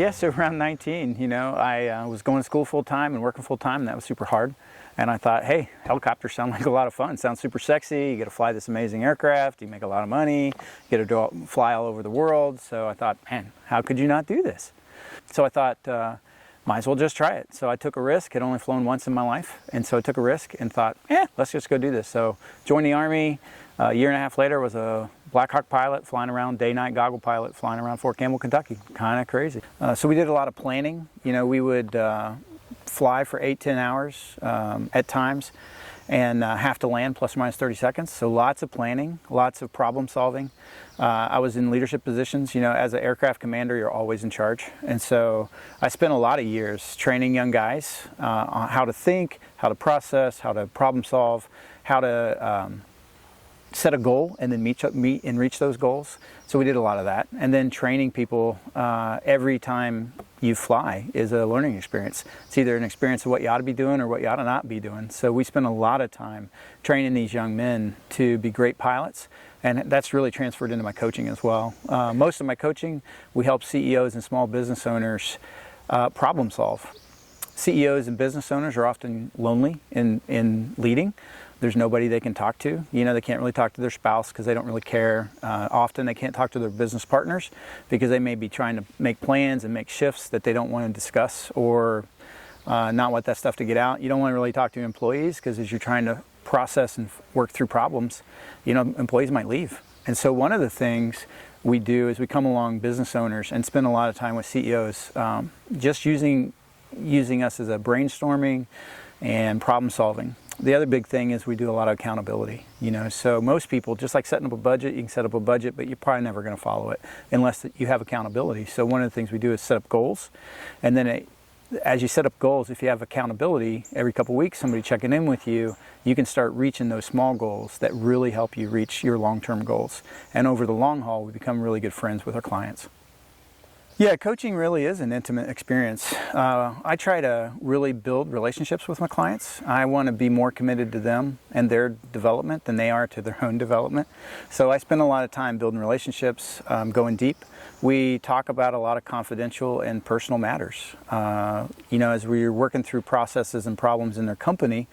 Yeah, so around 19, I was going to school full time and working full time, and that was super hard. And I thought, hey, helicopters sound like a lot of fun. Sounds super sexy. You get to fly this amazing aircraft. You make a lot of money. You get to fly all over the world. So I thought, man, how could you not do this? So I thought, might as well just try it. So I took a risk. I'd only flown once in my life. And so I took a risk and thought, let's just go do this. So joined the Army. A year and a half later, was a Black Hawk pilot, flying around, day-night goggle pilot, flying around Fort Campbell, Kentucky. Kind of crazy. So we did a lot of planning. We would fly for 8-10 hours at times and have to land plus or minus 30 seconds. So lots of planning, lots of problem solving. I was in leadership positions. As an aircraft commander, you're always in charge. And so I spent a lot of years training young guys on how to think, how to process, how to problem solve, how to set a goal and then meet and reach those goals. So we did a lot of that. And then training people every time you fly is a learning experience. It's either an experience of what you ought to be doing or what you ought to not be doing. So we spend a lot of time training these young men to be great pilots. And that's really transferred into my coaching as well. Most of my coaching, we help CEOs and small business owners problem solve. CEOs and business owners are often lonely in leading. There's nobody they can talk to. They can't really talk to their spouse because they don't really care. Often they can't talk to their business partners because they may be trying to make plans and make shifts that they don't want to discuss or not want that stuff to get out. You don't want to really talk to employees because as you're trying to process and work through problems, employees might leave. And so one of the things we do is we come along business owners and spend a lot of time with CEOs just using us as a brainstorming and problem solving. The other big thing is we do a lot of accountability. So most people, just like setting up a budget, you can set up a budget, but you're probably never going to follow it unless you have accountability. So one of the things we do is set up goals, and then as you set up goals, if you have accountability, every couple of weeks, somebody checking in with you, you can start reaching those small goals that really help you reach your long-term goals. And over the long haul, we become really good friends with our clients. Yeah, coaching really is an intimate experience. I try to really build relationships with my clients. I want to be more committed to them and their development than they are to their own development. So I spend a lot of time building relationships, going deep. We talk about a lot of confidential and personal matters. As we're working through processes and problems in their company,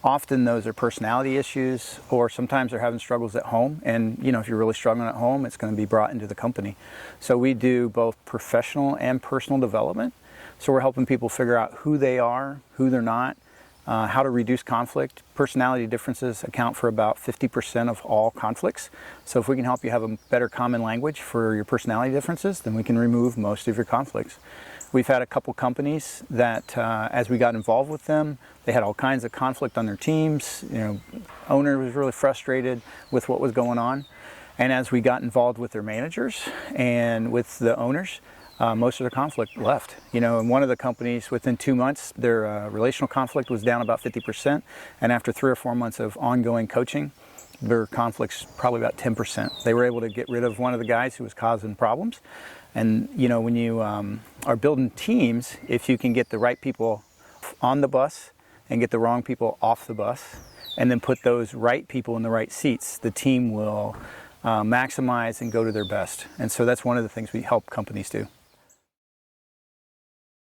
often those are personality issues, or sometimes they're having struggles at home. And, if you're really struggling at home, it's going to be brought into the company. So we do both professional and personal development. So we're helping people figure out who they are, who they're not, how to reduce conflict. Personality differences account for about 50% of all conflicts. So if we can help you have a better common language for your personality differences, then we can remove most of your conflicts. We've had a couple companies that, as we got involved with them, they had all kinds of conflict on their teams. Owner was really frustrated with what was going on. And as we got involved with their managers and with the owners, most of the conflict left. In one of the companies, within 2 months, their relational conflict was down about 50%. And after 3 or 4 months of ongoing coaching, their conflicts probably about 10%. They were able to get rid of one of the guys who was causing problems. And when you are building teams, if you can get the right people on the bus and get the wrong people off the bus, and then put those right people in the right seats, the team will maximize and go to their best. And so that's one of the things we help companies do.